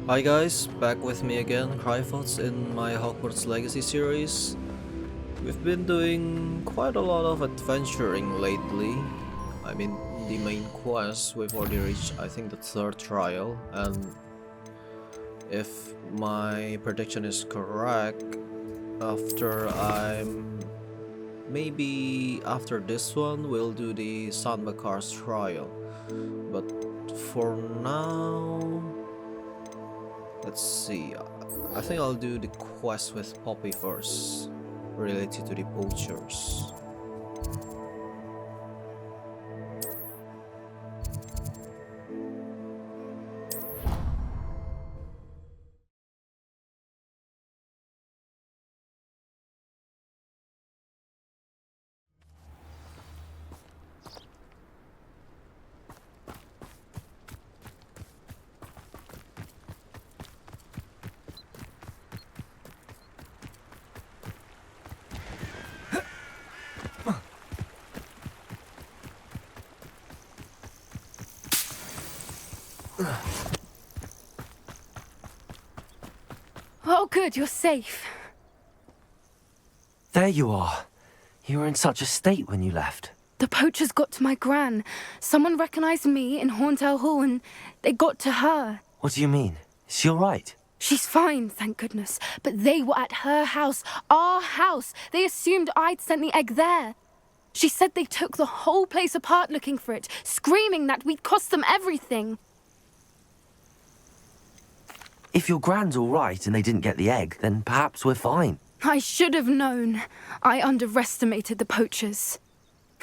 Hi guys, back with me again, Cryfots in my Hogwarts Legacy series. We've been doing quite a lot of adventuring lately. I mean, the main quest, we've already reached I think the third trial, and if my prediction is correct, maybe after this one, we'll do the Sandbakar's trial. But for now, let's see. I think I'll do the quest with Poppy first, related to the poachers. Oh, good, you're safe. There you are. You were in such a state when you left. The poachers got to my gran. Someone recognized me in Horndale Hall and they got to her. What do you mean? Is she all right? She's fine, thank goodness. But they were at her house, our house. They assumed I'd sent the egg there. She said they took the whole place apart looking for it, screaming that we'd cost them everything. If your gran's all right and they didn't get the egg, then perhaps we're fine. I should have known. I underestimated the poachers.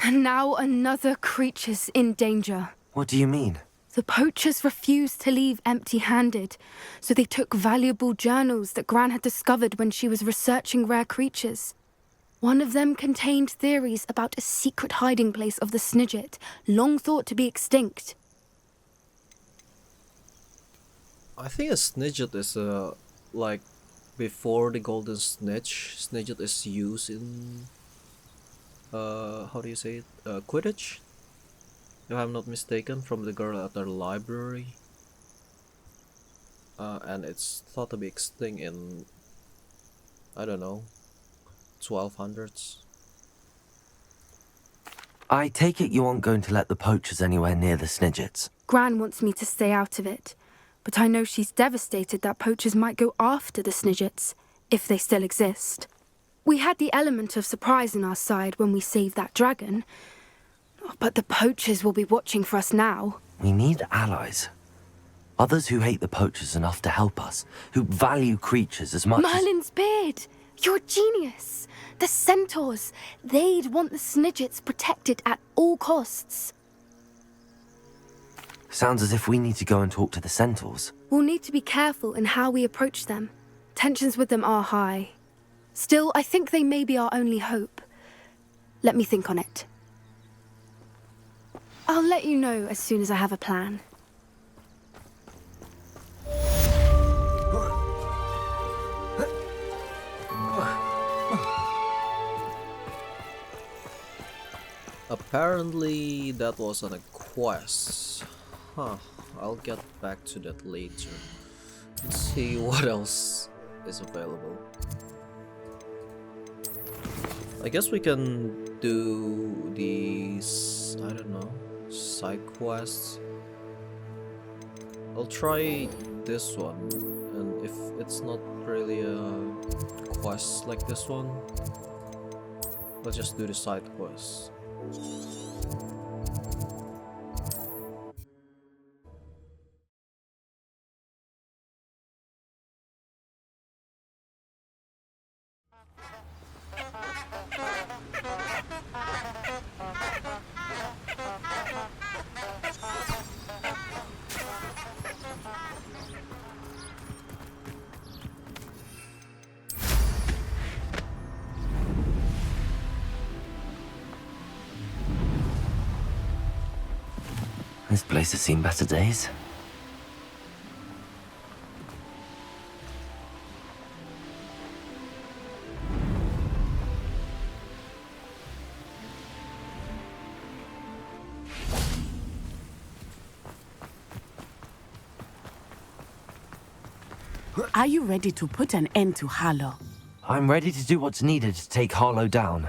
And now another creature's in danger. What do you mean? The poachers refused to leave empty-handed, so they took valuable journals that Gran had discovered when she was researching rare creatures. One of them contained theories about a secret hiding place of the Snidget, long thought to be extinct. I think a Snidget is like before the golden snitch. Snidget is used in how do you say it? Quidditch, if I'm not mistaken, from the girl at the library. And it's thought to be extinct in, I don't know, 1200s. I take it you aren't going to let the poachers anywhere near the Snidgets. Gran wants me to stay out of it, but I know she's devastated that poachers might go after the Snidgets, if they still exist. We had the element of surprise on our side when we saved that dragon, but the poachers will be watching for us now. We need allies. Others who hate the poachers enough to help us, who value creatures as much Merlin's beard! You're a genius! The centaurs! They'd want the Snidgets protected at all costs. Sounds as if we need to go and talk to the centaurs. We'll need to be careful in how we approach them. Tensions with them are high. Still, I think they may be our only hope. Let me think on it. I'll let you know as soon as I have a plan. Apparently that wasn't a quest. Huh, I'll get back to that later. Let's see what else is available. I guess we can do these, I don't know, side quests. I'll try this one, and if it's not really a quest like this one, let's just do the side quests. This place has seen better days. Are you ready to put an end to Harlow? I'm ready to do what's needed to take Harlow down.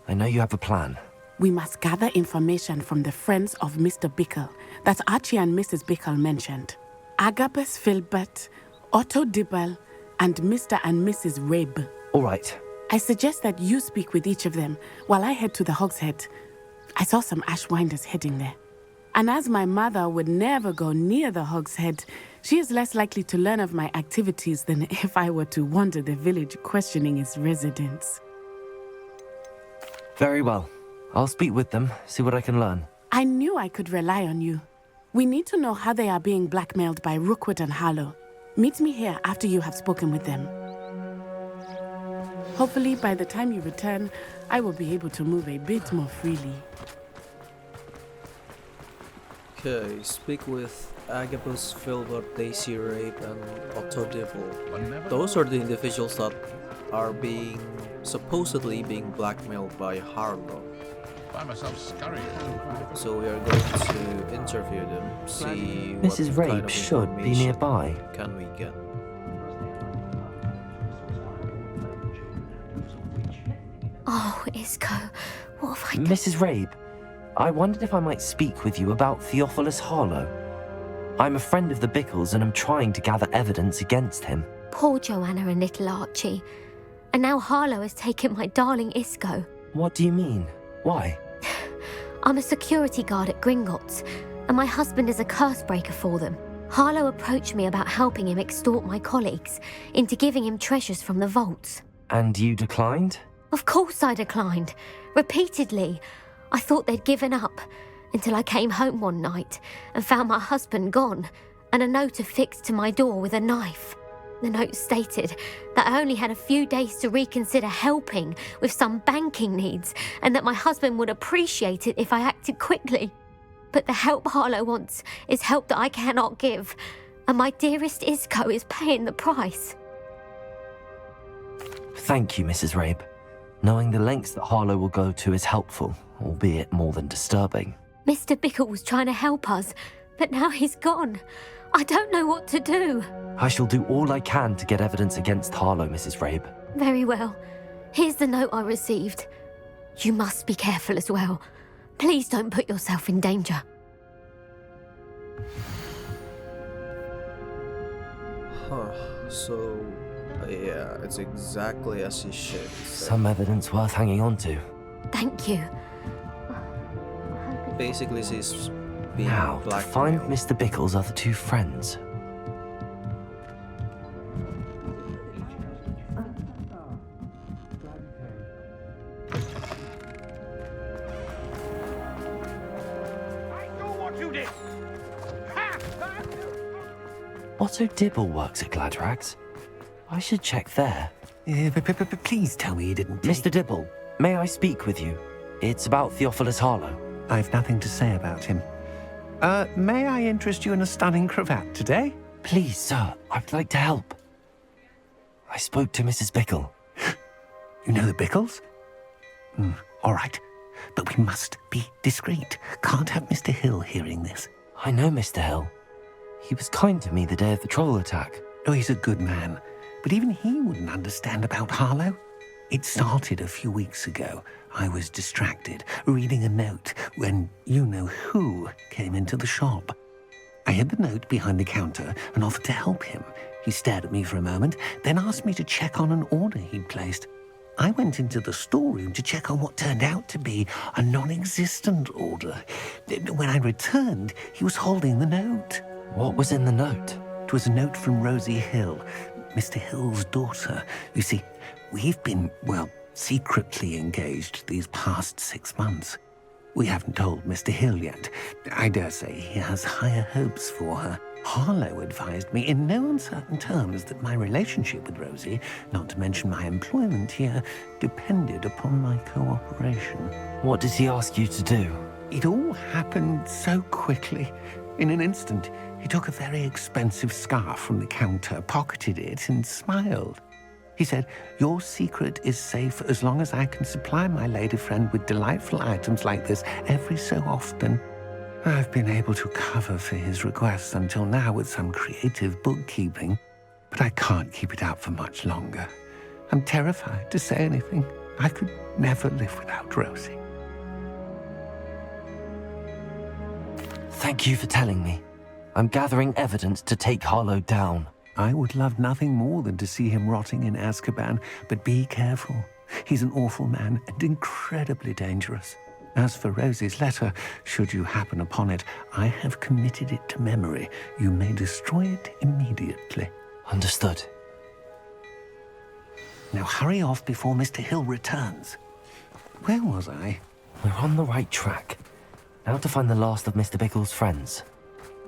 I know you have a plan. We must gather information from the friends of Mr. Bickle that Archie and Mrs. Bickle mentioned. Agabus Filbert, Otto Dibble, and Mr. and Mrs. Rabe. All right. I suggest that you speak with each of them while I head to the Hogshead. I saw some Ashwinders heading there. And as my mother would never go near the Hogshead, she is less likely to learn of my activities than if I were to wander the village questioning its residents. Very well. I'll speak with them, see what I can learn. I knew I could rely on you. We need to know how they are being blackmailed by Rookwood and Harlow. Meet me here after you have spoken with them. Hopefully, by the time you return, I will be able to move a bit more freely. Okay, speak with Agabus, Filbert, Daisy Rape, and Otto Devil. Those are the individuals that are supposedly being blackmailed by Harlow. Find myself scurrying. So we are going to interview them, see what Mrs. kind Rabe of should be information nearby. can we get. Oh, Isco, what have I done? Mrs. Rabe, I wondered if I might speak with you about Theophilus Harlow. I'm a friend of the Bickles and I'm trying to gather evidence against him. Poor Joanna and little Archie. And now Harlow has taken my darling Isco. What do you mean? Why? I'm a security guard at Gringotts, and my husband is a curse breaker for them. Harlow approached me about helping him extort my colleagues into giving him treasures from the vaults. And you declined? Of course I declined. Repeatedly. I thought they'd given up, until I came home one night and found my husband gone, and a note affixed to my door with a knife. The note stated that I only had a few days to reconsider helping with some banking needs, and that my husband would appreciate it if I acted quickly. But the help Harlow wants is help that I cannot give, and my dearest Isco is paying the price. Thank you, Mrs. Rabe. Knowing the lengths that Harlow will go to is helpful, albeit more than disturbing. Mr. Bickle was trying to help us, but now he's gone. I don't know what to do. I shall do all I can to get evidence against Harlow, Mrs. Rabe. Very well. Here's the note I received. You must be careful as well. Please don't put yourself in danger. So, yeah, it's exactly as you should. Some evidence worth hanging on to. Thank you. Basically, she's being Now, to find blackmailed. Mr. Bickle's other two friends. Otto Dibble works at Gladrags. I should check there. Please tell me you didn't take... Mr. Dibble, may I speak with you? It's about Theophilus Harlow. I've nothing to say about him. May I interest you in a stunning cravat today? Please, sir, I'd like to help. I spoke to Mrs. Bickle. You know the Bickles? All right. But we must be discreet. Can't have Mr. Hill hearing this. I know Mr. Hill. He was kind to me the day of the troll attack. Oh, he's a good man. But even he wouldn't understand about Harlow. It started a few weeks ago. I was distracted, reading a note, when you-know-who came into the shop. I hid the note behind the counter and offered to help him. He stared at me for a moment, then asked me to check on an order he'd placed. I went into the storeroom to check on what turned out to be a non-existent order. When I returned, he was holding the note. What was in the note? It was a note from Rosie Hill, Mr. Hill's daughter. You see, we've been, secretly engaged these past 6 months. We haven't told Mr. Hill yet. I dare say he has higher hopes for her. Harlow advised me in no uncertain terms that my relationship with Rosie, not to mention my employment here, depended upon my cooperation. What did he ask you to do? It all happened so quickly. In an instant, he took a very expensive scarf from the counter, pocketed it, and smiled. He said, "Your secret is safe as long as I can supply my lady friend with delightful items like this every so often." I've been able to cover for his requests until now with some creative bookkeeping. but I can't keep it out for much longer. I'm terrified to say anything. I could never live without Rosie. Thank you for telling me. I'm gathering evidence to take Harlow down. I would love nothing more than to see him rotting in Azkaban, but be careful. He's an awful man and incredibly dangerous. As for Rosie's letter, should you happen upon it, I have committed it to memory. You may destroy it immediately. Understood. Now hurry off before Mr. Hill returns. Where was I? We're on the right track. Now to find the last of Mr. Bickle's friends.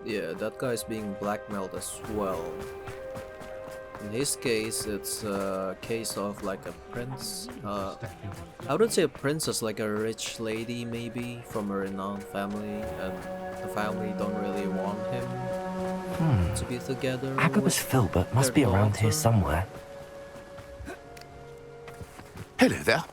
Yeah, that guy's being blackmailed as well. In his case, it's a case of like a prince. I wouldn't say a princess, like a rich lady maybe from a renowned family, and the family don't really want him to be together. Agabus Filbert must be around here somewhere. Hello there.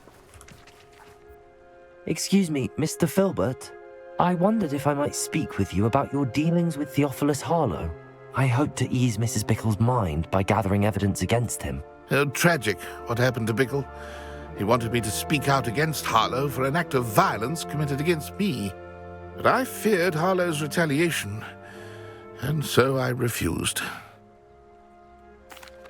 Excuse me, Mr. Filbert. I wondered if I might speak with you about your dealings with Theophilus Harlow. I hope to ease Mrs. Bickle's mind by gathering evidence against him. Oh, tragic what happened to Bickle. He wanted me to speak out against Harlow for an act of violence committed against me. But I feared Harlow's retaliation, and so I refused.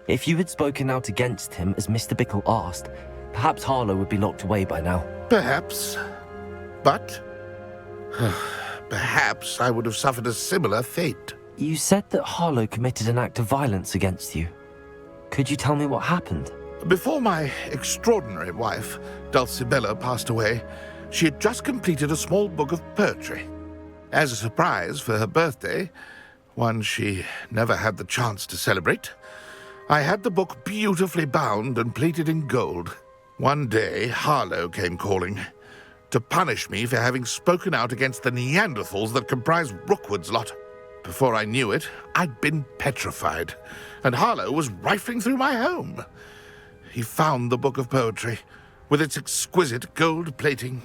If you had spoken out against him as Mr. Bickle asked, perhaps Harlow would be locked away by now. Perhaps. But perhaps I would have suffered a similar fate. You said that Harlow committed an act of violence against you. Could you tell me what happened? Before my extraordinary wife, Dulcibella, passed away, she had just completed a small book of poetry. As a surprise for her birthday, one she never had the chance to celebrate, I had the book beautifully bound and plated in gold. One day, Harlow came calling to punish me for having spoken out against the Neanderthals that comprise Rookwood's lot. Before I knew it, I'd been petrified, and Harlow was rifling through my home. He found the book of poetry, with its exquisite gold plating.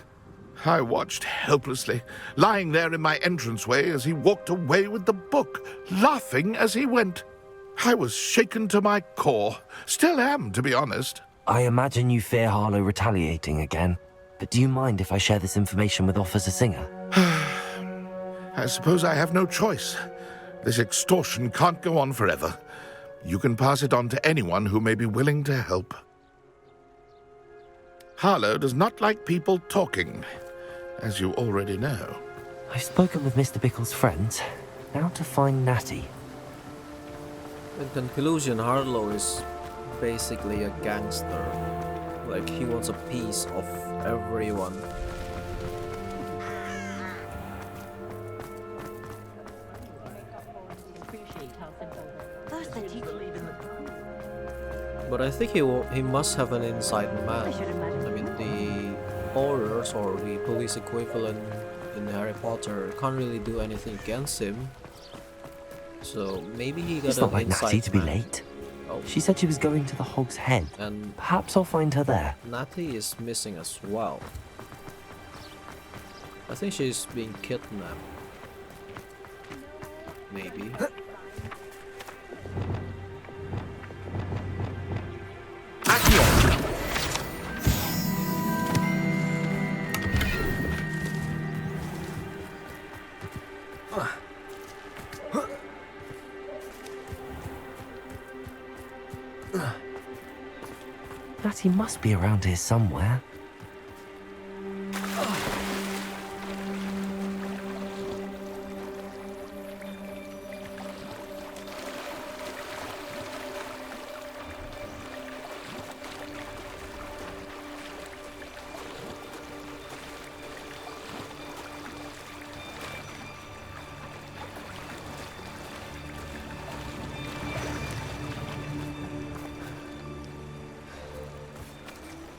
I watched helplessly, lying there in my entranceway as he walked away with the book, laughing as he went. I was shaken to my core. Still am, to be honest. I imagine you fear Harlow retaliating again, but do you mind if I share this information with Officer Singer? I suppose I have no choice. This extortion can't go on forever. You can pass it on to anyone who may be willing to help. Harlow does not like people talking, as you already know. I've spoken with Mr. Bickle's friends. Now to find Natty. In conclusion, Harlow is basically a gangster. Like, he wants a piece of everyone. But I think he must have an inside man. I mean, the Aurors or the police equivalent in Harry Potter can't really do anything against him. So maybe he got It's an not like inside Natty to be man. late. Oh, She said she was going to the Hog's Head. and Perhaps I'll find her there. Natty is missing as well. I think she's being kidnapped. Maybe. Natty must be around here somewhere.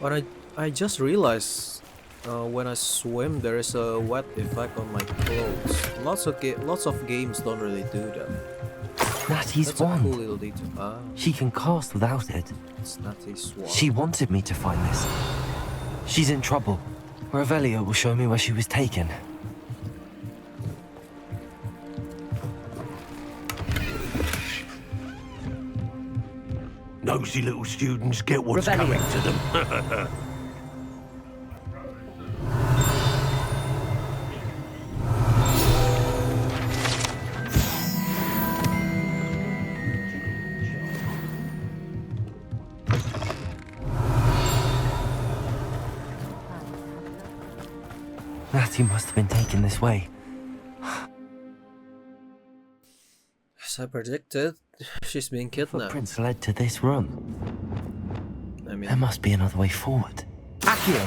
But I just realized when I swim there is a wet effect on my clothes. Lots of games don't really do that. Natty's That's a wand. cool little detail. Ah, She can cast without it. it's Natty's wand. She wanted me to find this. She's in trouble. Revelio will show me where she was taken. Nosy little students get what's Rebellion. coming to them. Natty must have been taken this way. As I predicted, she's being kidnapped. Footprints led to this room. I mean, There must be another way forward. Accio!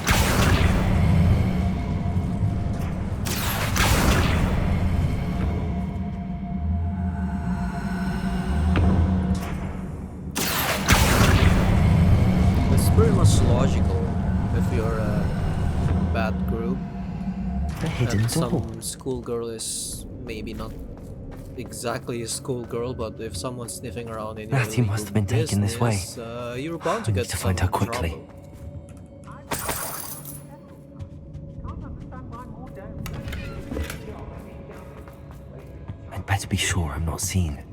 it's pretty much logical if you're a bad group. The hidden And door. some schoolgirl is maybe not exactly a schoolgirl, but if someone's sniffing around in your Natty must have been illegal taken this way. business, you're bound to I need get to find her some quickly. trouble. I'd better be sure I'm not seen.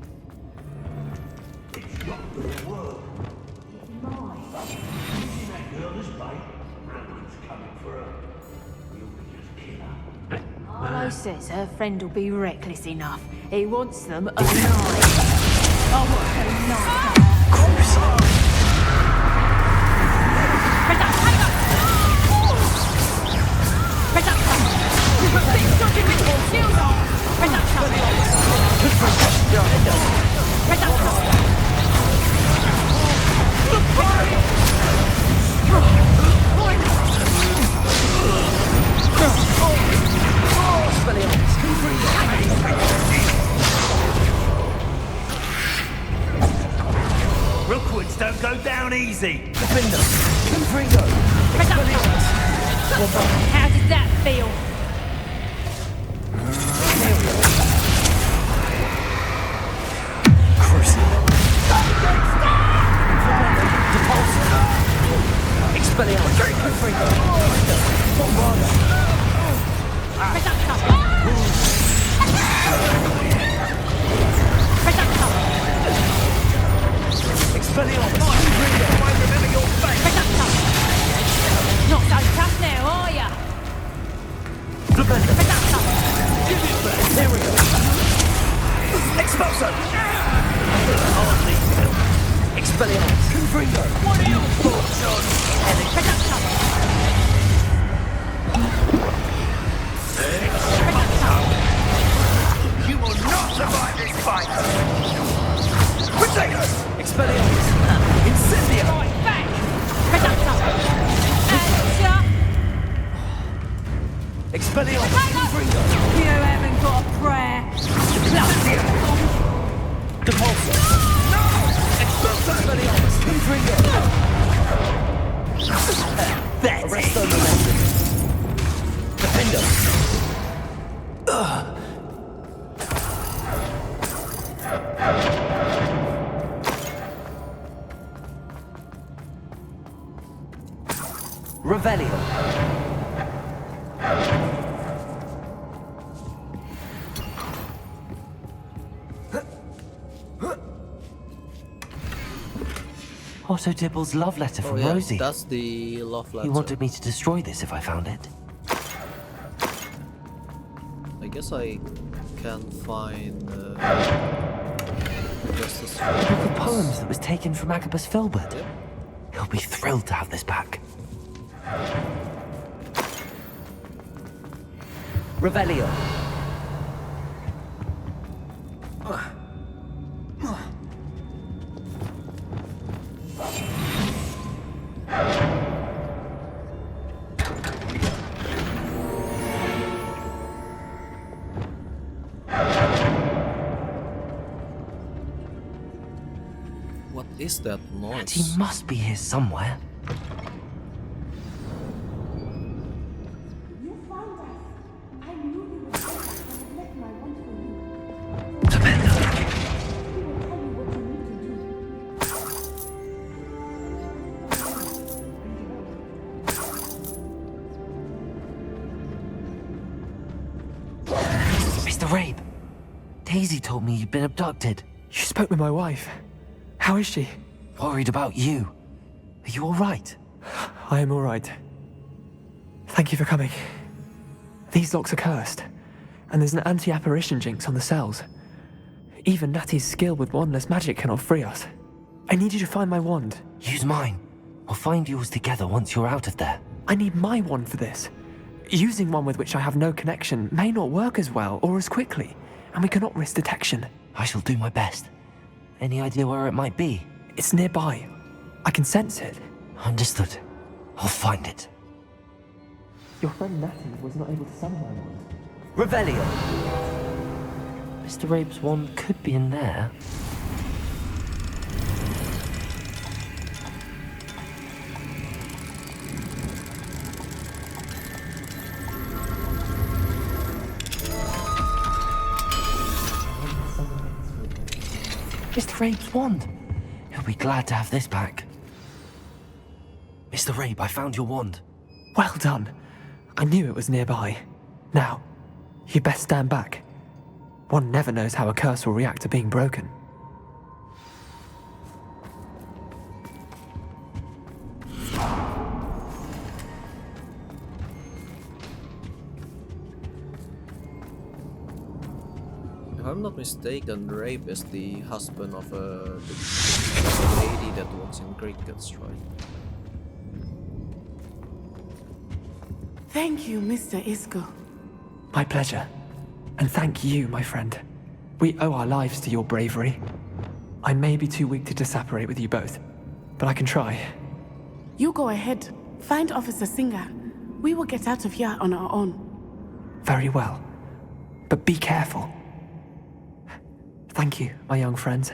Harlow says her friend will be reckless enough. He wants them alive. I want her not. Rookwoods don't go down easy. How does that feel? Not so tough now, are ya? You will not survive this fight. Right back! You haven't got a prayer. Revelio. Otto Dibble's love letter Oh from yeah, Rosie. that's the love letter. He wanted me to destroy this if I found it. I guess I can find just a A book of poems that was taken from Agabus Filbert. Yep. He'll be thrilled to have this back. Revelio. What is that noise? He must be here somewhere. Mr. Rabe, Daisy told me you'd been abducted. You spoke with my wife. How is she? Worried about you. Are you alright? I am alright. Thank you for coming. These locks are cursed, and there's an anti-apparition jinx on the cells. Even Natty's skill with wandless magic cannot free us. I need you to find my wand. Use mine. We'll find yours together once you're out of there. I need my wand for this. Using one with which I have no connection may not work as well or as quickly, and we cannot risk detection. I shall do my best. Any idea where it might be? It's nearby. I can sense it. Understood. I'll find it. Your friend Natty was not able to summon my wand. Revelio! Mr. Rabe's wand could be in there. Mr. Rabe's wand! He'll be glad to have this back. Mr. Rabe, I found your wand. Well done. I knew it was nearby. Now, you best stand back. One never knows how a curse will react to being broken. If I'm not mistaken, Rabe is the husband of the lady that works in crickets, right? Thank you, Mr. Isco. My pleasure. And thank you, my friend. We owe our lives to your bravery. I may be too weak to disapparate with you both, but I can try. You go ahead. Find Officer Singer. We will get out of here on our own. Very well. But be careful. Thank you, my young friends.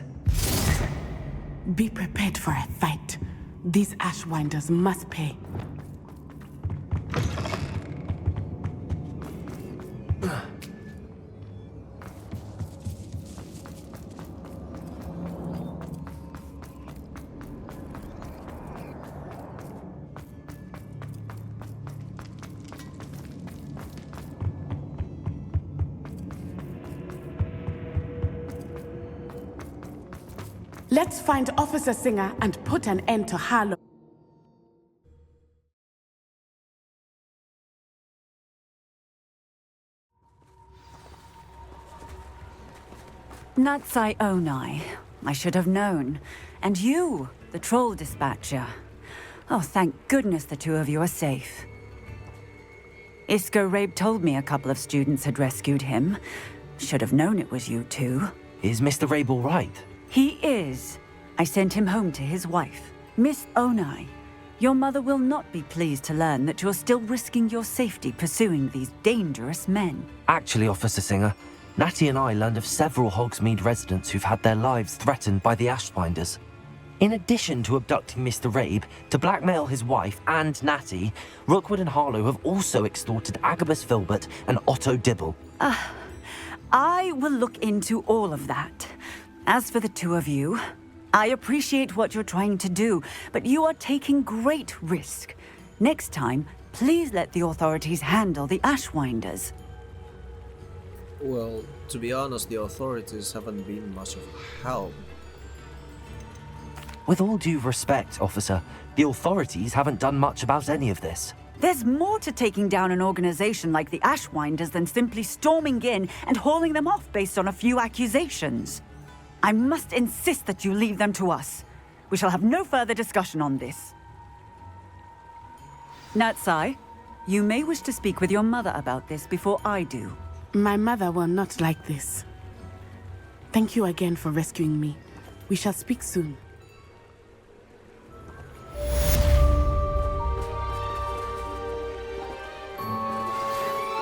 Be prepared for a fight. These Ashwinders must pay. Let's find Officer Singer and put an end to Harlow. Natsai Onai. I should have known. And you, the troll dispatcher. Oh, thank goodness the two of you are safe. Isco Rabe told me a couple of students had rescued him. Should have known it was you two. Is Mr. Rabe all right? He is. I sent him home to his wife. Miss Onai, your mother will not be pleased to learn that you're still risking your safety pursuing these dangerous men. Actually, Officer Singer, Natty and I learned of several Hogsmeade residents who've had their lives threatened by the Ashbinders. In addition to abducting Mr. Rabe to blackmail his wife and Natty, Rookwood and Harlow have also extorted Agabus Filbert and Otto Dibble. I will look into all of that. As for the two of you, I appreciate what you're trying to do, but you are taking great risk. Next time, please let the authorities handle the Ashwinders. Well, to be honest, the authorities haven't been much of help. With all due respect, officer, the authorities haven't done much about any of this. There's more to taking down an organization like the Ashwinders than simply storming in and hauling them off based on a few accusations. I must insist that you leave them to us. We shall have no further discussion on this. Natsai, you may wish to speak with your mother about this before I do. My mother will not like this. Thank you again for rescuing me. We shall speak soon.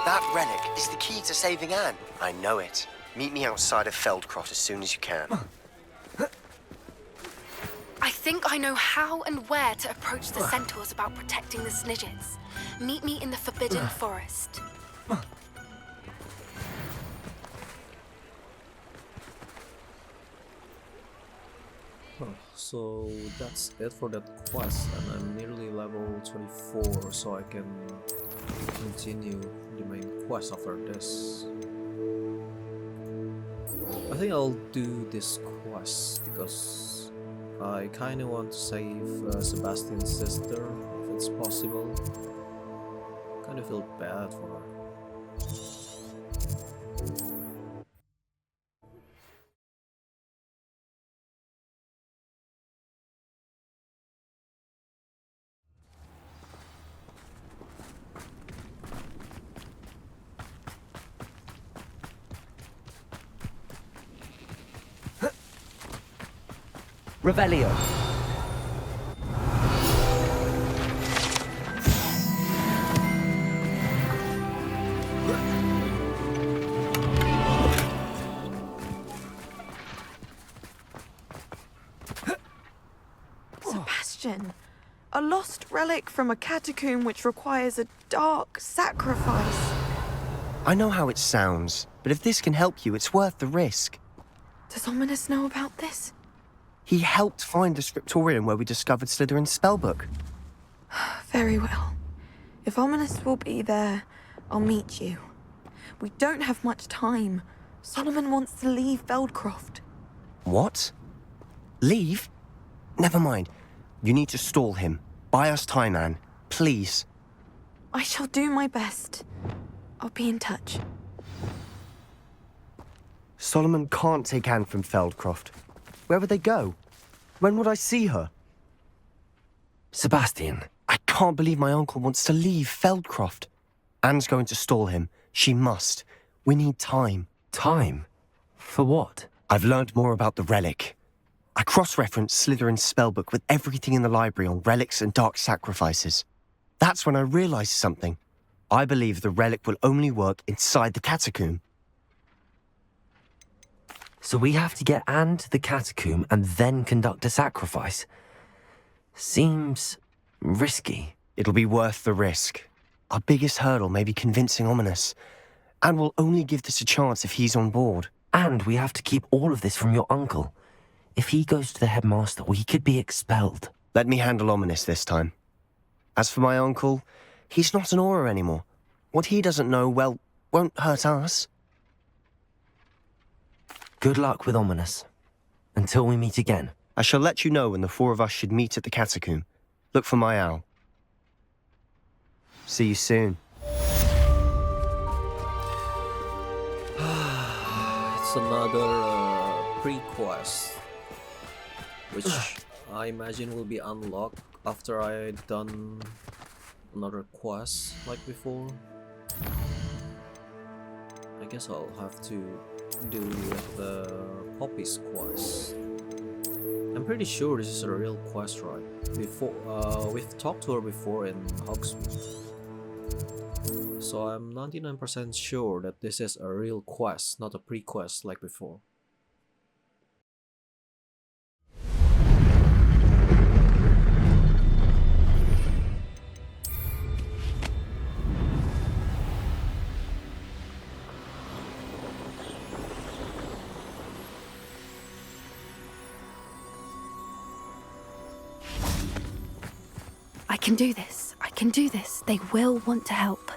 That relic is the key to saving Anne. I know it. Meet me outside of Feldcroft as soon as you can. I think I know how and where to approach the centaurs about protecting the Snidgets. Meet me in the Forbidden Forest. So that's it for that quest, and I'm nearly level 24, so I can continue the main quest after this. I think I'll do this quest because I kinda want to save Sebastian's sister, if it's possible. Kinda feel bad for her. Revelio. Sebastian, a lost relic from a catacomb which requires a dark sacrifice. I know how it sounds, but if this can help you, it's worth the risk. Does Ominous know about this? He helped find the scriptorium where we discovered Slytherin's spellbook. Very well. If Ominous will be there, I'll meet you. We don't have much time. Solomon wants to leave Feldcroft. What? Leave? Never mind. You need to stall him. Buy us time, Anne. Please. I shall do my best. I'll be in touch. Solomon can't take Anne from Feldcroft. Where would they go? When would I see her? Sebastian. I can't believe my uncle wants to leave Feldcroft. Anne's going to stall him. She must. We need time. Time? For what? I've learned more about the relic. I cross-referenced Slytherin's spellbook with everything in the library on relics and dark sacrifices. That's when I realized something. I believe the relic will only work inside the catacomb. So we have to get Anne to the catacomb and then conduct a sacrifice. Seems risky. It'll be worth the risk. Our biggest hurdle may be convincing Ominous. And we'll only give this a chance if he's on board. And we have to keep all of this from your uncle. If he goes to the headmaster, we could be expelled. Let me handle Ominous this time. As for my uncle, he's not an Auror anymore. What he doesn't know, well, won't hurt us. Good luck with Ominous. Until we meet again. I shall let you know when the four of us should meet at the catacomb. Look for my owl. See you soon. It's another pre-quest, which I imagine will be unlocked after I done another quest like before. I guess I'll have to do with the Poppy's quest. I'm pretty sure this is a real quest, right? We've talked to her before in Hogsmeade. So I'm 99% sure that this is a real quest, not a pre-quest like before. I can do this. I can do this. They will want to help.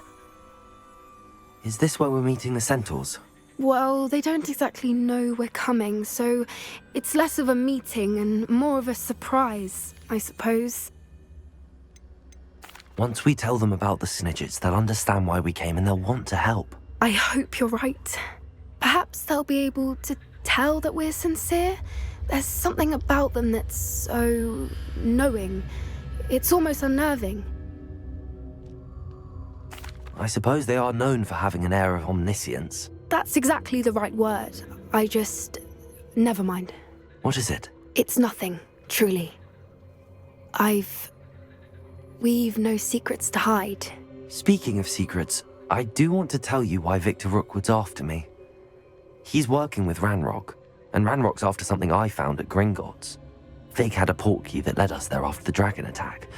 Is this where we're meeting the centaurs? Well, they don't exactly know we're coming, so it's less of a meeting and more of a surprise, I suppose. Once we tell them about the Snidgets, they'll understand why we came and they'll want to help. I hope you're right. Perhaps they'll be able to tell that we're sincere. There's something about them that's so knowing. It's almost unnerving. I suppose they are known for having an air of omniscience. That's exactly the right word. I just... never mind. What is it? It's nothing, truly. We've no secrets to hide. Speaking of secrets, I do want to tell you why Victor Rookwood's after me. He's working with Ranrock, and Ranrock's after something I found at Gringotts. Fig had a portkey that led us there after the dragon attack.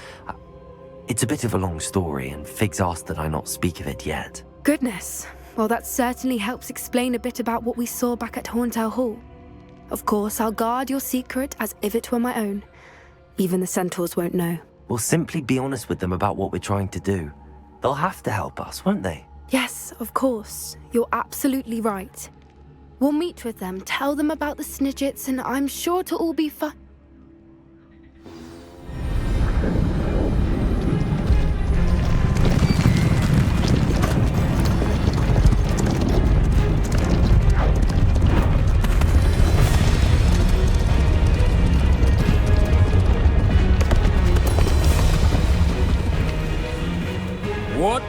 It's a bit of a long story, and Fig's asked that I not speak of it yet. Goodness. Well, that certainly helps explain a bit about what we saw back at Horntail Hall. Of course, I'll guard your secret as if it were my own. Even the centaurs won't know. We'll simply be honest with them about what we're trying to do. They'll have to help us, won't they? Yes, of course. You're absolutely right. We'll meet with them, tell them about the Snidgets, and I'm sure it'll all be fun.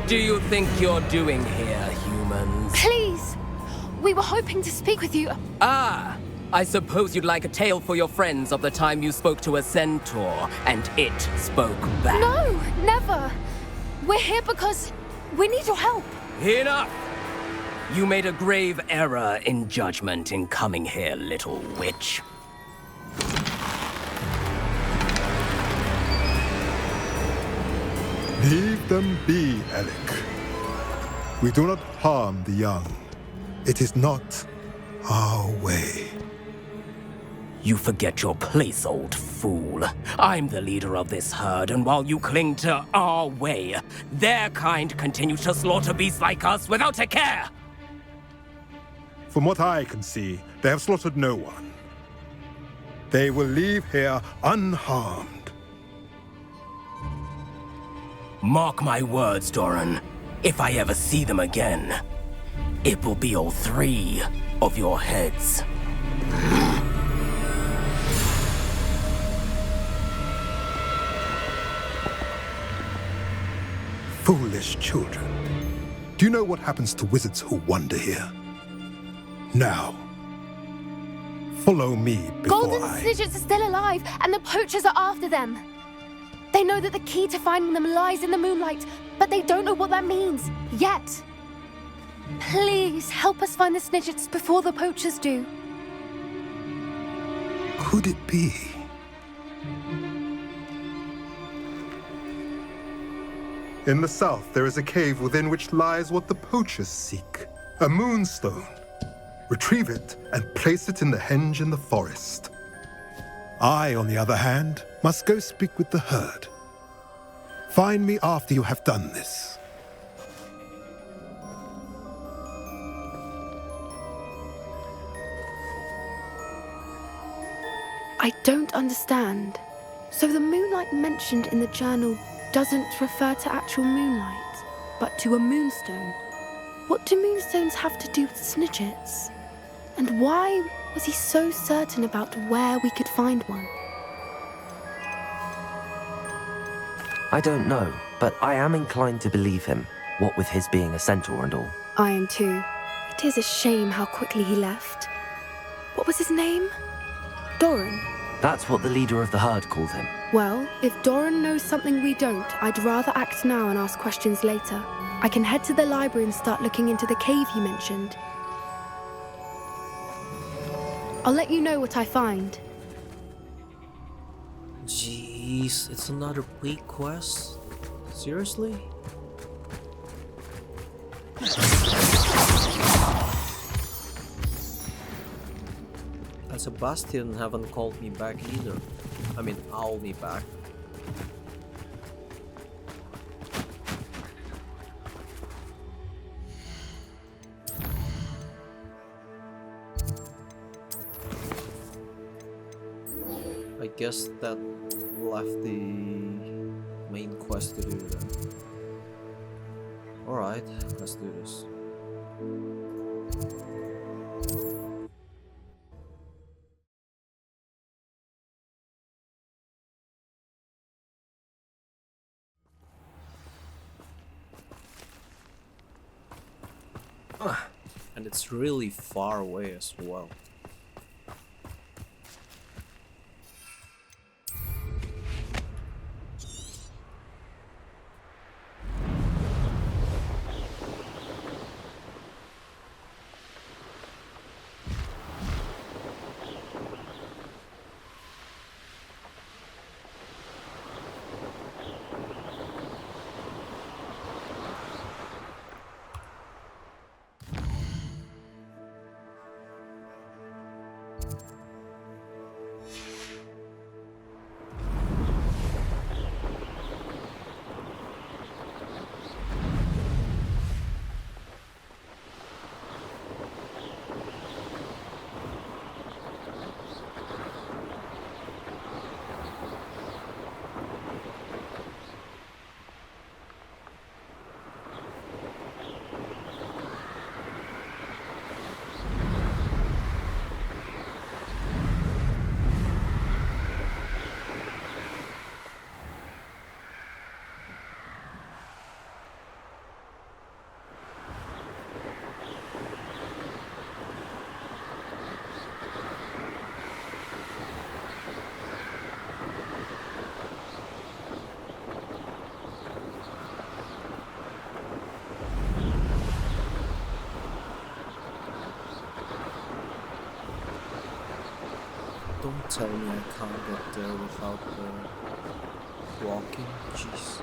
do you think you're doing here, humans? Please! We were hoping to speak with you. Ah! I suppose you'd like a tale for your friends of the time you spoke to a centaur, and it spoke back. No, never. We're here because we need your help. Enough! You made a grave error in judgment in coming here, little witch. Leave them be, Alec. We do not harm the young. It is not our way. You forget your place, old fool. I'm the leader of this herd, and while you cling to our way, their kind continues to slaughter beasts like us without a care! From what I can see, they have slaughtered no one. They will leave here unharmed. Mark my words, Doran. If I ever see them again, it will be all 3 of your heads. Foolish children. Do you know what happens to wizards who wander here? Now, follow me before Golden Snidgets are still alive, and the poachers are after them. They know that the key to finding them lies in the moonlight, but they don't know what that means, yet. Please, help us find the Snidgets before the poachers do. Could it be? In the south, there is a cave within which lies what the poachers seek. A moonstone. Retrieve it and place it in the henge in the forest. I, on the other hand, must go speak with the herd. Find me after you have done this. I don't understand. So the moonlight mentioned in the journal doesn't refer to actual moonlight, but to a moonstone. What do moonstones have to do with Snidgets? And why was he so certain about where we could find one? I don't know, but I am inclined to believe him, what with his being a centaur and all. I am too. It is a shame how quickly he left. What was his name? Doran. That's what the leader of the herd called him. Well, if Doran knows something we don't, I'd rather act now and ask questions later. I can head to the library and start looking into the cave you mentioned. I'll let you know what I find. Jeez, it's another week quest? Seriously? And Sebastian haven't called me back either. I mean, I'll be back. I guess that left the main quest to do then. Alright, let's do this. And it's really far away as well. Don't tell me I can't get there without walking. Jeez.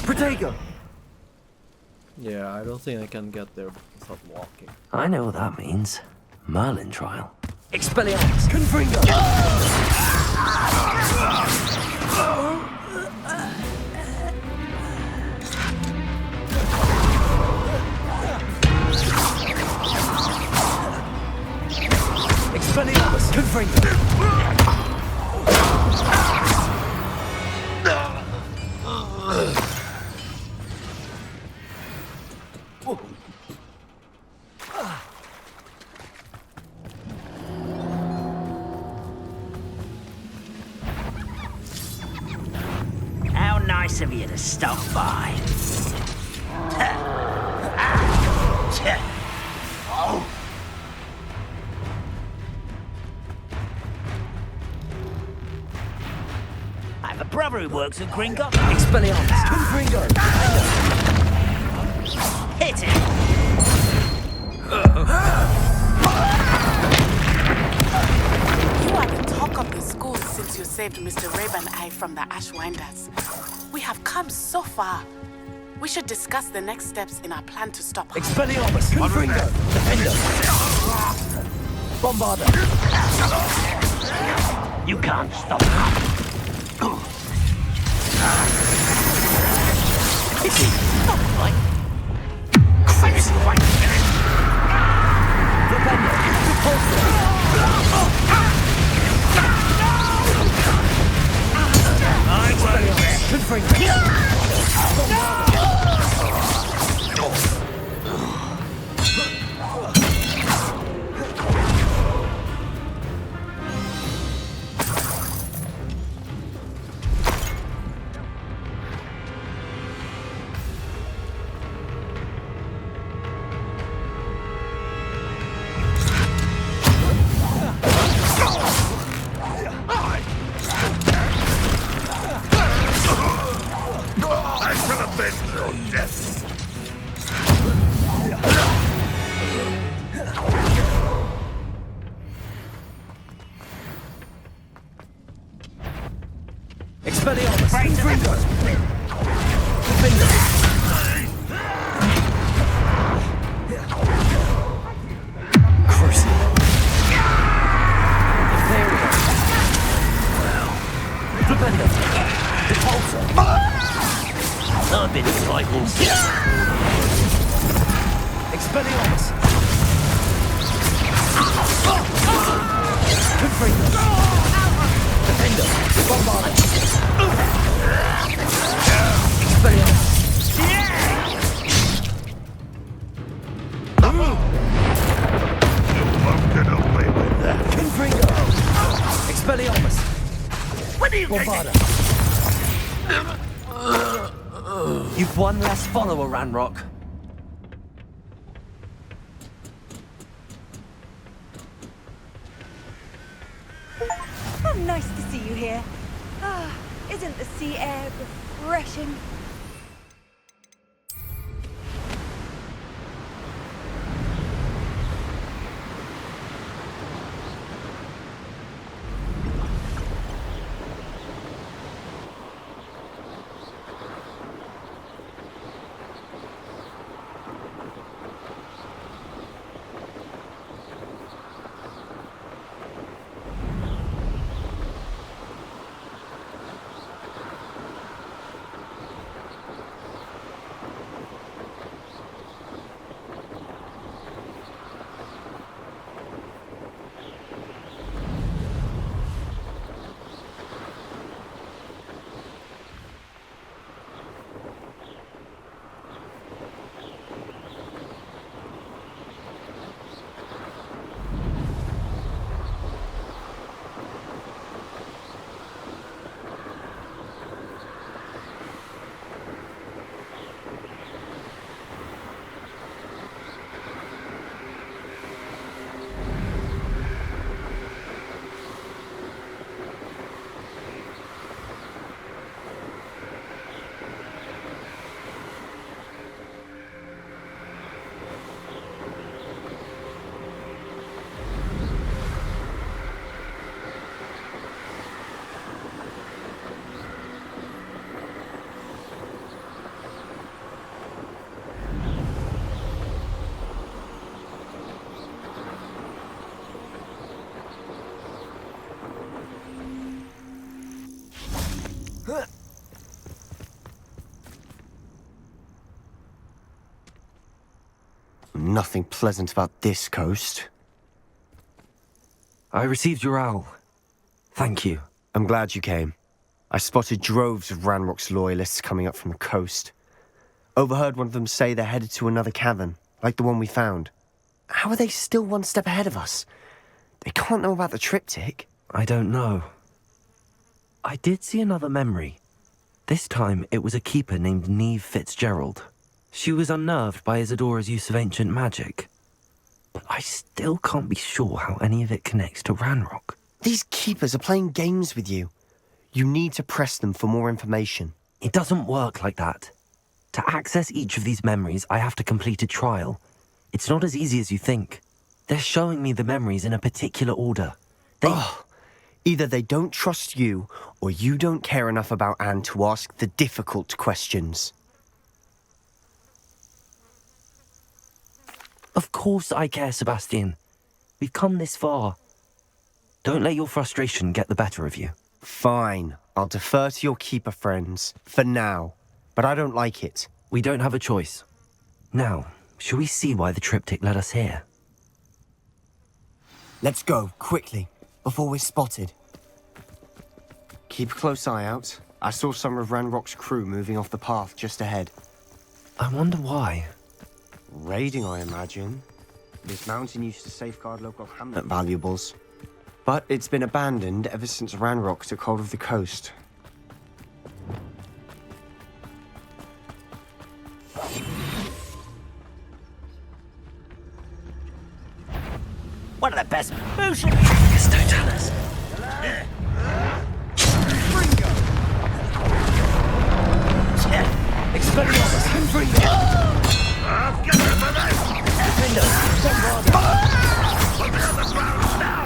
Protego! Yeah, I don't think I can get there without walking. I know what that means. Merlin trial. Expelliarmus! Confringo! Expelliarmus! Confringo! How nice of you to stop by. I have a brother who works at Gringotts. Expelliarmus! Confringo! Hit it! You are the talk of the school since you saved Mr. Rabe and I from the Ashwinders. We have come so far. We should discuss the next steps in our plan to stop Harlow. Expelliarmus! Confringo! Defender! Bombarder! You can't stop her. Pity! Not quite. Crazy white spirit! Defender! Repulsor! I won't rest. Confringo! I shall avenge your death. Expelliarmus! Confringo! Defender! Crucible! Imperial! Defender! Repulsor! I've been frightened. Expelliarmus! Confringo! Defender! Bombarder! Expelliarmus! You won't get away with that. Confringo! Expelliarmus! When are you Bombarder! You've one less follower, Ranrock. Oh, nice to see you here. Ah, isn't the sea air refreshing? nothing pleasant about this coast. I received your owl. Thank you. I'm glad you came. I spotted droves of Ranrock's loyalists coming up from the coast. Overheard one of them say they're headed to another cavern, like the one we found. How are they still one step ahead of us? They can't know about the triptych. I don't know. I did see another memory. This time, it was a keeper named Neve Fitzgerald. She was unnerved by Isadora's use of ancient magic. But I still can't be sure how any of it connects to Ranrock. These keepers are playing games with you. You need to press them for more information. It doesn't work like that. To access each of these memories, I have to complete a trial. It's not as easy as you think. They're showing me the memories in a particular order. Either they don't trust you, or you don't care enough about Anne to ask the difficult questions. Of course I care, Sebastian. We've come this far. Don't let your frustration get the better of you. Fine. I'll defer to your keeper friends, for now. But I don't like it. We don't have a choice. Now, shall we see why the triptych led us here? Let's go, quickly, before we're spotted. Keep a close eye out. I saw some of Ranrock's crew moving off the path just ahead. I wonder why. Raiding, I imagine. This mountain used to safeguard local hamlet valuables. But it's been abandoned ever since Ranrock took hold of the coast. One of the best motion. Just don't tell us. Ringo. Expelliarmus, Ringo. I'll get rid of this. Defender, bombard. Look at the ground now.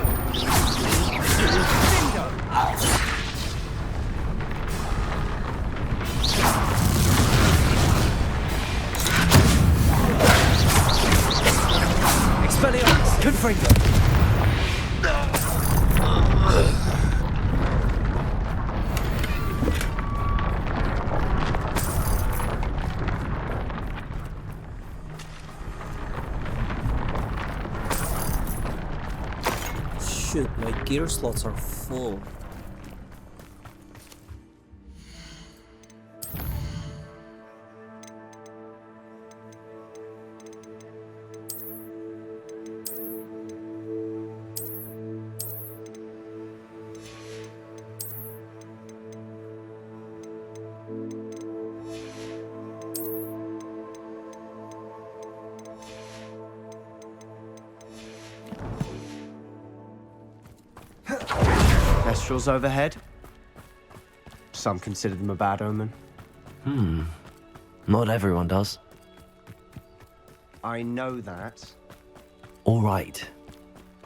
Expelliarmus, Confringo. Shoot, my gear slots are full. Kestrels overhead. Some consider them a bad omen. Not everyone does. I know that. All right.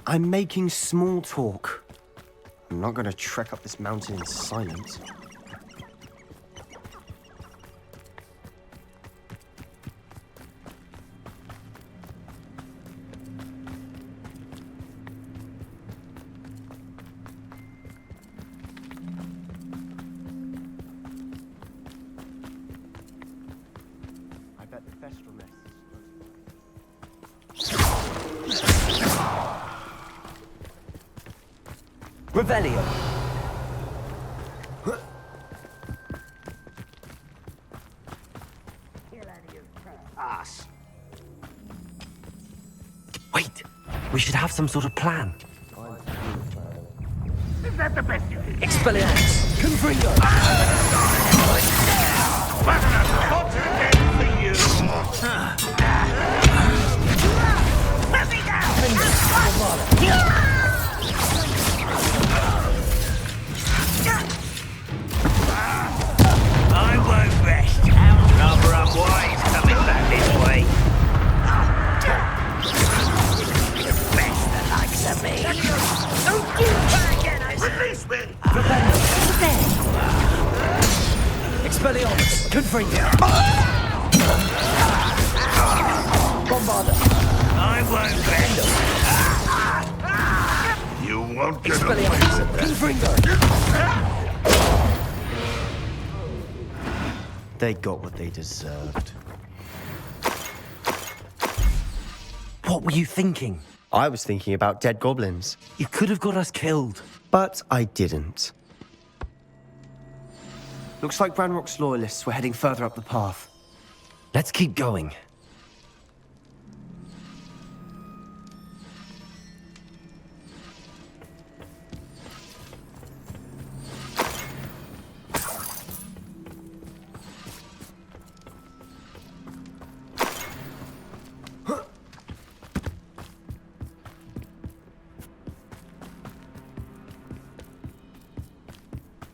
I'm making small talk. I'm not going to trek up this mountain in silence. Revelio. Ass. Wait, we should have some sort of plan. Is that the best you can? Expelliarmus, Confringo. What a continent for you! Let me down! I won't rest. Rather unwise coming back this way. Best the likes of me. Don't do that again, I say. Release me! Expelliarmus, Confringo. Bombarda. I won't rest. You won't get away Expelliarmus, with that. Confringo. They got what they deserved. What were you thinking? I was thinking about dead goblins. You could have got us killed. But I didn't. Looks like Ranrock's loyalists were heading further up the path. Let's keep going.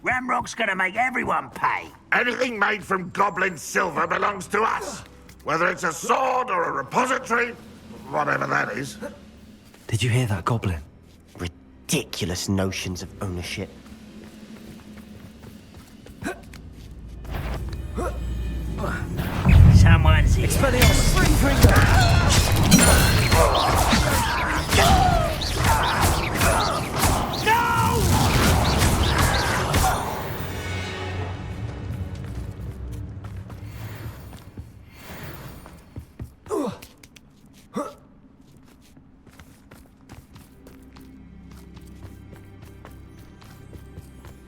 Ramrock's gonna make everyone pay. Anything made from goblin silver belongs to us. Whether it's a sword or a repository, whatever that is. Did you hear that, Goblin? Ridiculous notions of ownership. Someone's here.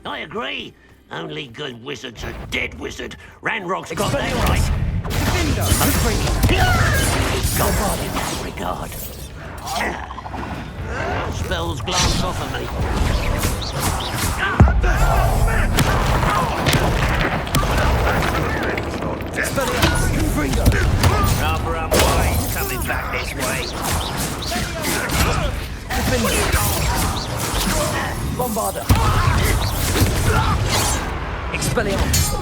I agree. Only good wizards are dead wizard. Ranrock's got that right. He's got God in that regard. Spells glance off of me. Rather unwise coming back this way. Bombarder. Expelliarmus.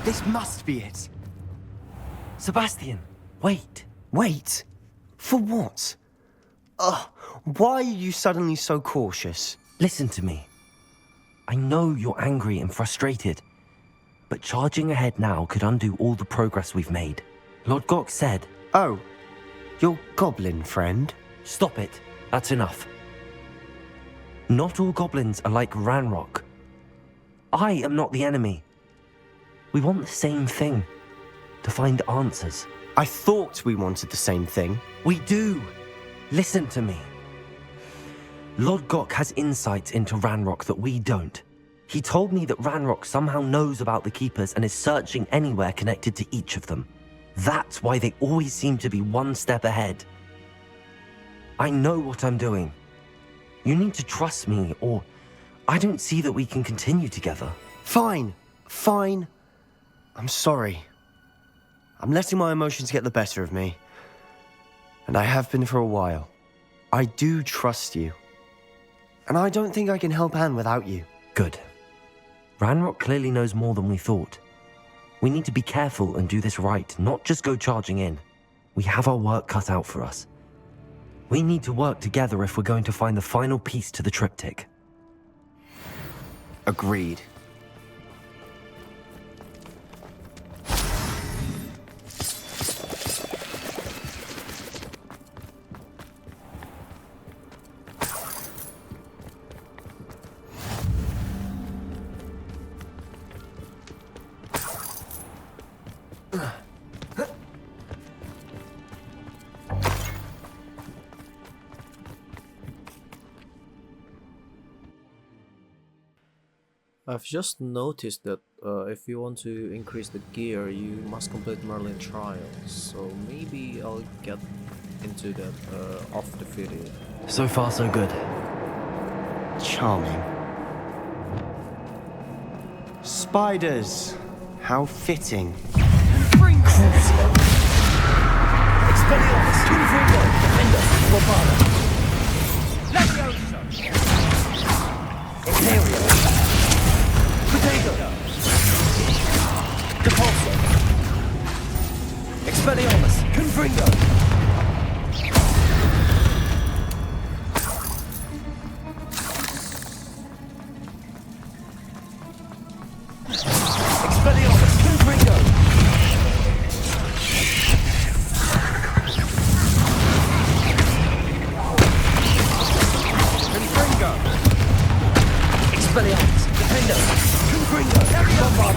This must be it. Sebastian, wait. Wait? For what? Why are you suddenly so cautious? Listen to me. I know you're angry and frustrated, but charging ahead now could undo all the progress we've made. Lord Gok said... Oh, your goblin friend? Stop it. That's enough. Not all goblins are like Ranrock. I am not the enemy. We want the same thing. To find answers. I thought we wanted the same thing. We do. Listen to me. Lord Gok has insight into Ranrock that we don't. He told me that Ranrock somehow knows about the Keepers and is searching anywhere connected to each of them. That's why they always seem to be one step ahead. I know what I'm doing. You need to trust me, or I don't see that we can continue together. Fine. I'm sorry. I'm letting my emotions get the better of me. And I have been for a while. I do trust you. And I don't think I can help Anne without you. Good. Ranrock clearly knows more than we thought. We need to be careful and do this right, not just go charging in. We have our work cut out for us. We need to work together if we're going to find the final piece to the triptych. Agreed. I've just noticed that if you want to increase the gear, you must complete Merlin trials, so maybe I'll get into that off the video. So far, so good. Charming. Spiders. How fitting. Expelliarmus, Confringo, Defender, Bombarder. Leviosa. Imperial. Potato. Depulso. Expelliarmus, Confringo. Expelliarmus, Confringo. Confringo. Expelliarmus, Defender. Confringo. Bombarder.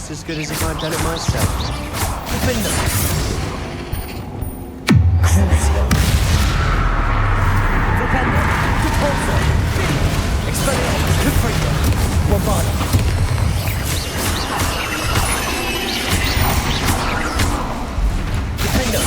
just as good as if I'd done it myself. Defender! Crucio! Defender! Repulsor! Expelliarmus! Confringo! Bombarda! Defender!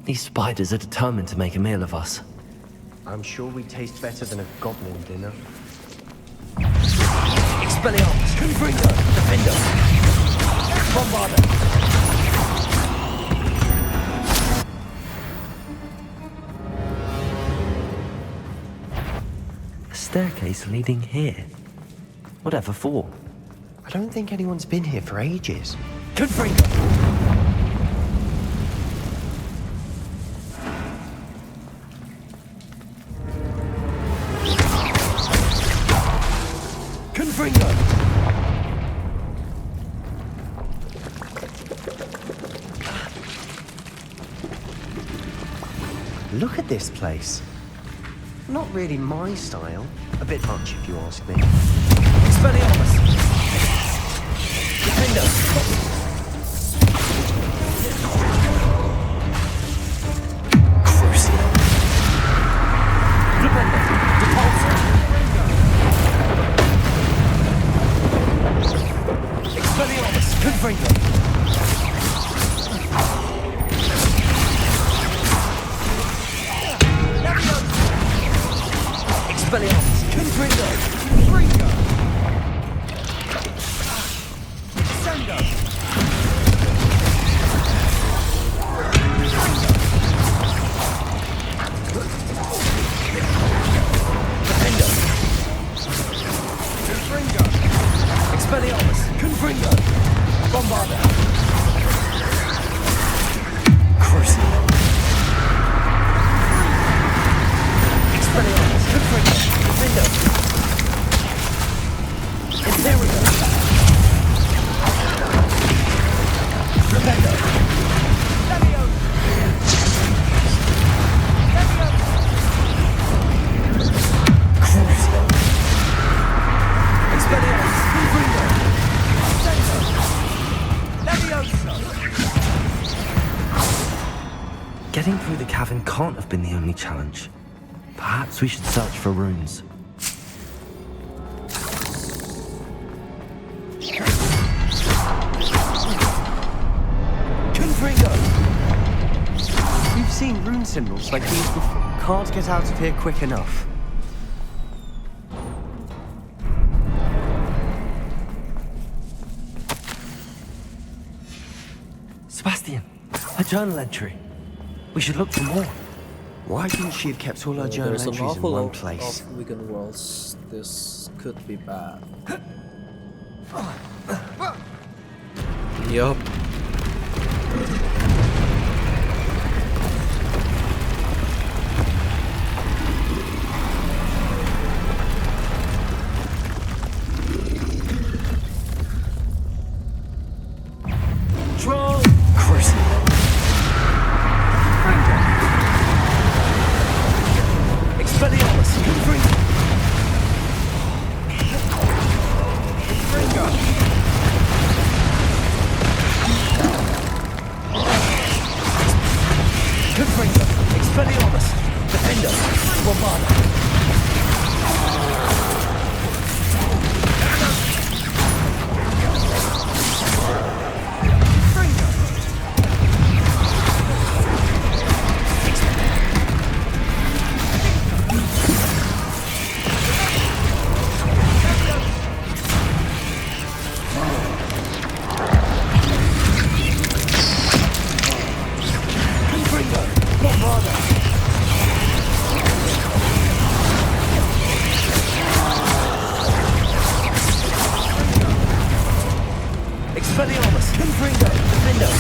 These spiders are determined to make a meal of us. I'm sure we taste better than a goblin dinner. Expelliarmus! Confringo! Defender! Bombarda! A staircase leading here. Whatever for? I don't think anyone's been here for ages. Confringo! Confringo! Look at this place. Not really my style. A bit much, if you ask me. Expelliarmus! Defender! Crucio! Defender! Repulsor! Expelliarmus! Confringo! Expelliarmus! Confringo! Confringo! Sendo! Defender! Confringo! Expelliarmus! Confringo! Bombarda! Crucio! Expelliarmus! Confringo! Defender! Imperial! Defender! Levio! Levio! Crucio! Expelliarmus! Confringo! Sendo! Levioso! Getting through the cavern can't have been the only challenge. Perhaps we should search for runes. Confringo! We've seen rune symbols like these before. Can't get out of here quick enough. Sebastian, a journal entry. We should look for more. Why didn't she have kept all her journal There's an entries in awful one lot place? of vegan worlds. This could be bad. Yup. Troll! Crucio! Expelliarmus! Confringo! Confringo! Confringo! Expelliarmus! Defender! Bombarda! Expelliarmus! Confringo! Defender!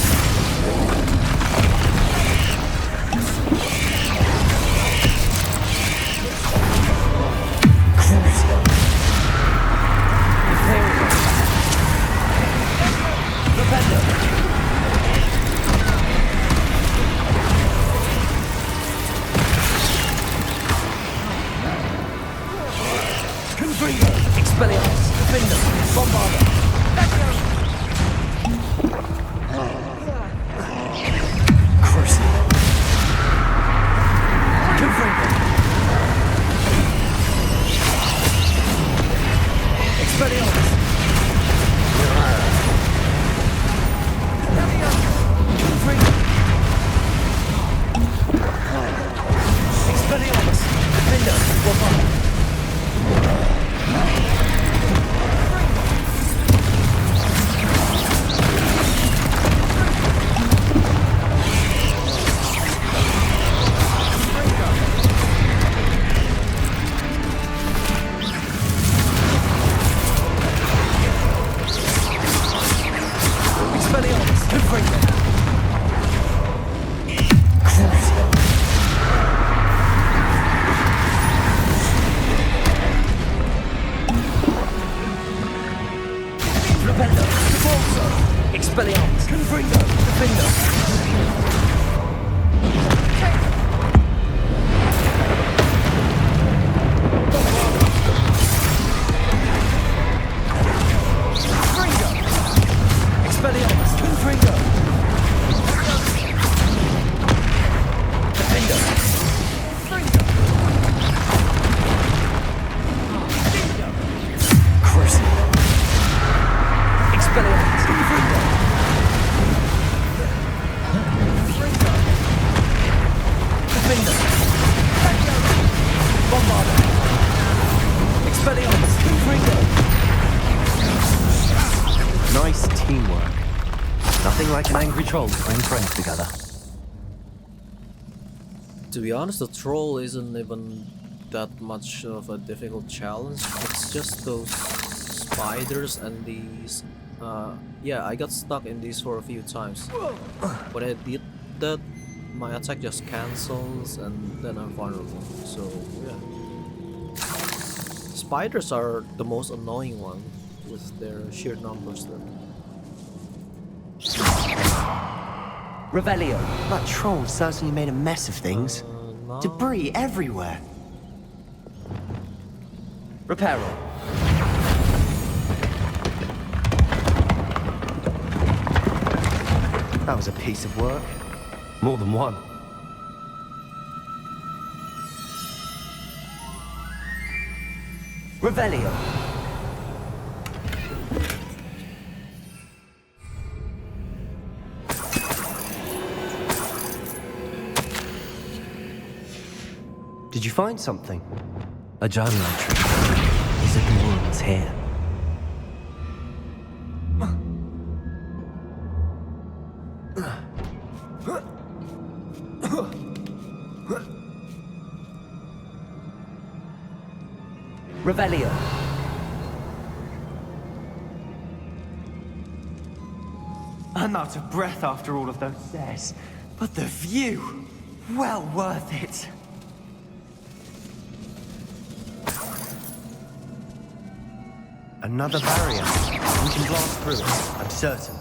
Rependo, Repulso, Expelliarmus, Confringo, Defendo. Confringo, Expelliarmus, Confringo. Defendo. Confringo. Crucible. Expelliarmus, Confringo. Defender. Bombarder. Expelliarmus, Confringo. Nice teamwork. Nothing like an angry troll to bring friends together. To be honest, the troll isn't even that much of a difficult challenge. It's just those spiders and these... yeah, I got stuck in these for a few times. When I did that, my attack just cancels and then I'm vulnerable. So, yeah. Spiders are the most annoying one with their sheer numbers though. Revelio, that troll certainly made a mess of things. No. Debris everywhere. Reparo. That was a piece of work. More than one. Revelio. Did you find something? A journal entry. Isadora was here. Revelio. I'm out of breath after all of those stairs, but the view, well worth it. Another barrier. We can blast through it, I'm certain.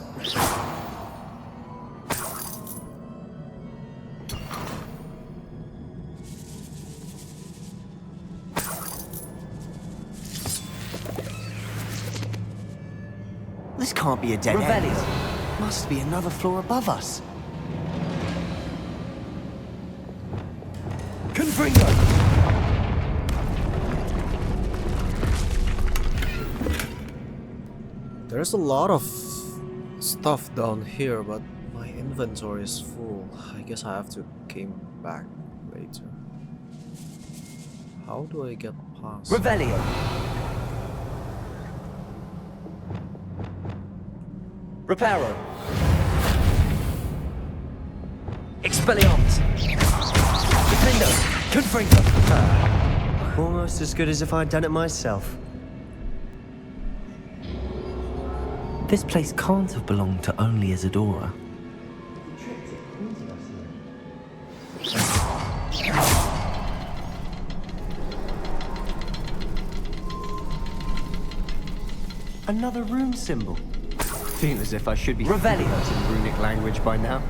This can't be a dead end. Must be another floor above us. Confringo! There's a lot of stuff down here, but my inventory is full. I guess I have to come back later. How do I get past? Revelio! Reparo! Expelliarmus! Defendo! Confringo! Almost as good as if I'd done it myself. This place can't have belonged to only Isadora. Another rune symbol. Feel as if I should be Revelio in runic language by now.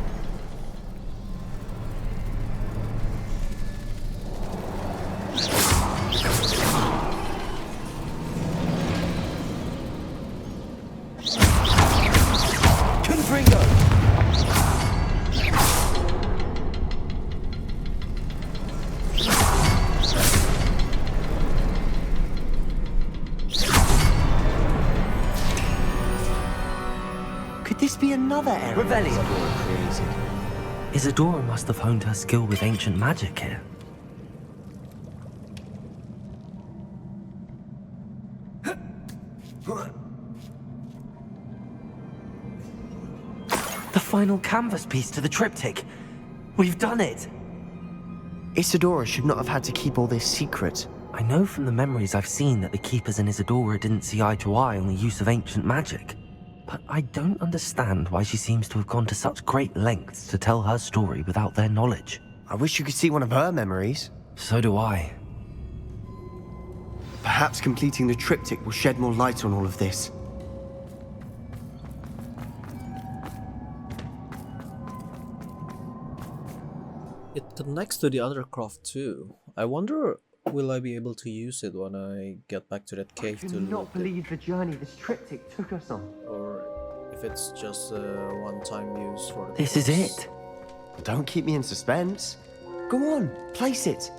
Another area Revelio. created. Isadora must have honed her skill with ancient magic here. The final canvas piece to the triptych. We've done it! Isadora should not have had to keep all this secret. I know from the memories I've seen that the Keepers and Isadora didn't see eye to eye on the use of ancient magic. But I don't understand why she seems to have gone to such great lengths to tell her story without their knowledge. I wish you could see one of her memories. So do I. Perhaps completing the triptych will shed more light on all of this. It connects to the other craft too. I wonder, will I be able to use it when I get back to that cave to I cannot look at, believe the journey this triptych took us on. or if it's just a one-time use for the This is course. it. Don't keep me in suspense. Go on, place it.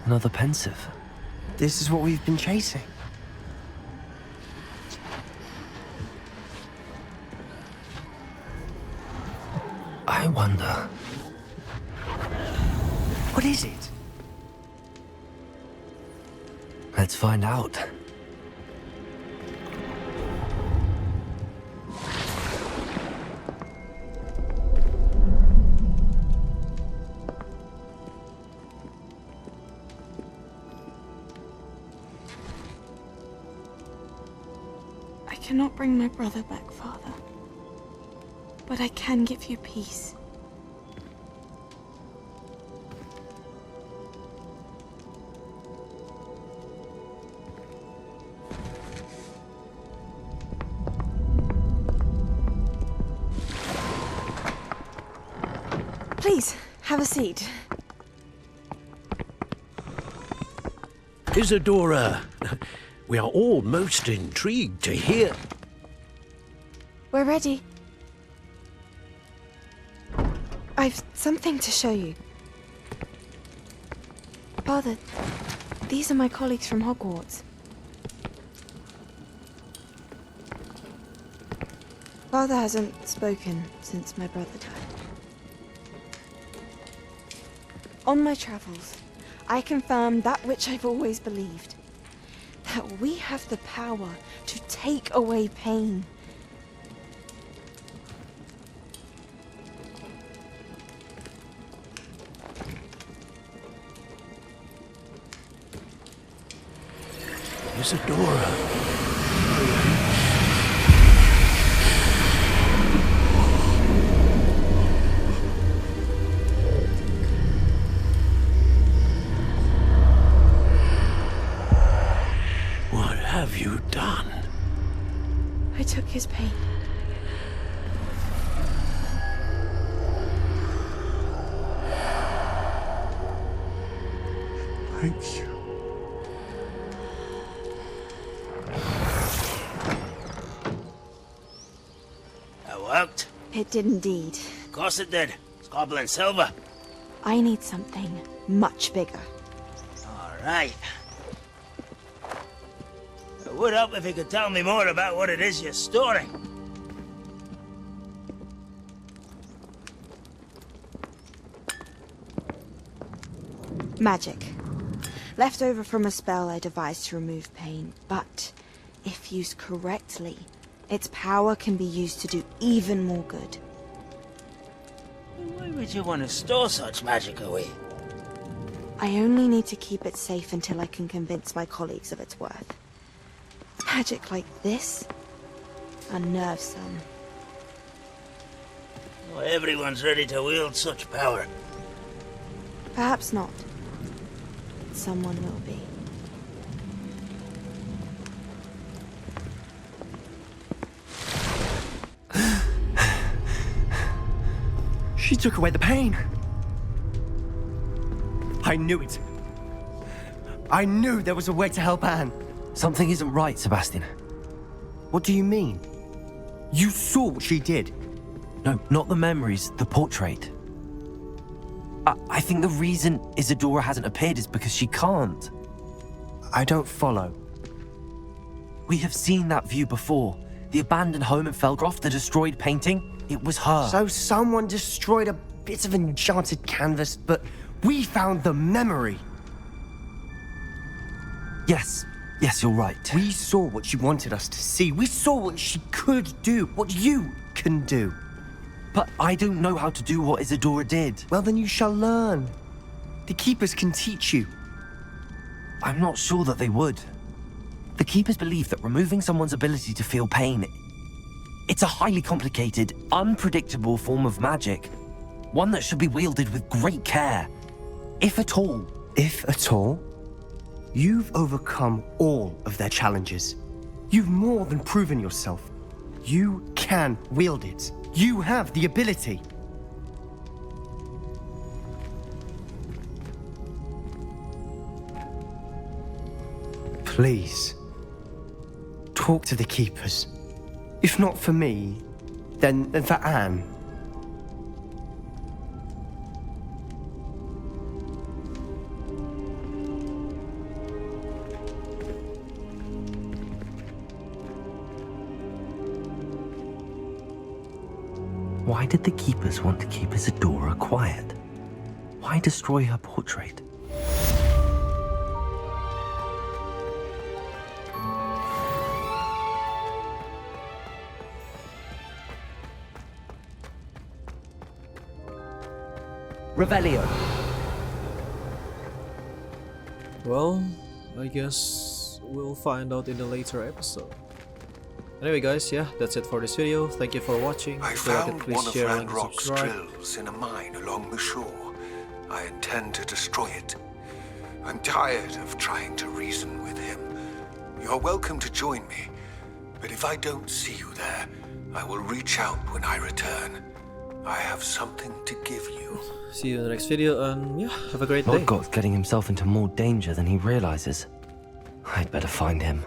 Another pensive. This is what we've been chasing. I wonder. What is it? Let's find out. I cannot bring my brother back, Father. But I can give you peace. Please, have a seat. Isadora, we are all most intrigued to hear. We're ready. I've something to show you. Father, these are my colleagues from Hogwarts. Father hasn't spoken since my brother died. On my travels, I confirmed that which I've always believed. That we have the power to take away pain. Isadora. What have you done? I took his pain. Thank you. That worked. It did indeed. Of course it did. It's goblin silver. I need something much bigger. All right. It would help if you could tell me more about what it is you're storing. Magic. Left over from a spell I devised to remove pain, but if used correctly, its power can be used to do even more good. Why would you want to store such magic away? I only need to keep it safe until I can convince my colleagues of its worth. Magic like this unnerves some. Not everyone's ready to wield such power. Perhaps not. Someone will be. She took away the pain. I knew it. I knew there was a way to help Anne. Something isn't right, Sebastian. What do you mean? You saw what she did. No, not the memories, the portrait. I think the reason Isadora hasn't appeared is because she can't. I don't follow. We have seen that view before. The abandoned home in Felgroth, the destroyed painting. It was her. So someone destroyed a bit of enchanted canvas, but we found the memory. Yes, you're right. We saw what she wanted us to see. We saw what she could do, what you can do. But I don't know how to do what Isadora did. Well, then you shall learn. The Keepers can teach you. I'm not sure that they would. The Keepers believe that removing someone's ability to feel pain, it's a highly complicated, unpredictable form of magic. One that should be wielded with great care. If at all, If at all. You've overcome all of their challenges. You've more than proven yourself. You can wield it. You have the ability. Please, talk to the keepers. If not for me, then for Anne. Why did the keepers want to keep Isadora quiet? Why destroy her portrait? Revelio. Well, I guess we'll find out in a later episode. Anyway guys, yeah, that's it for this video. Thank you for watching. I If you like it, found please one of share, like, and Ranrock's subscribe. drills in a mine along the shore. I intend to destroy it. I'm tired of trying to reason with him. You're welcome to join me, but if I don't see you there, I will reach out when I return. I have something to give you. See you in the next video, and yeah, have a great day. Lord Got's getting himself into more danger than he realizes. I'd better find him.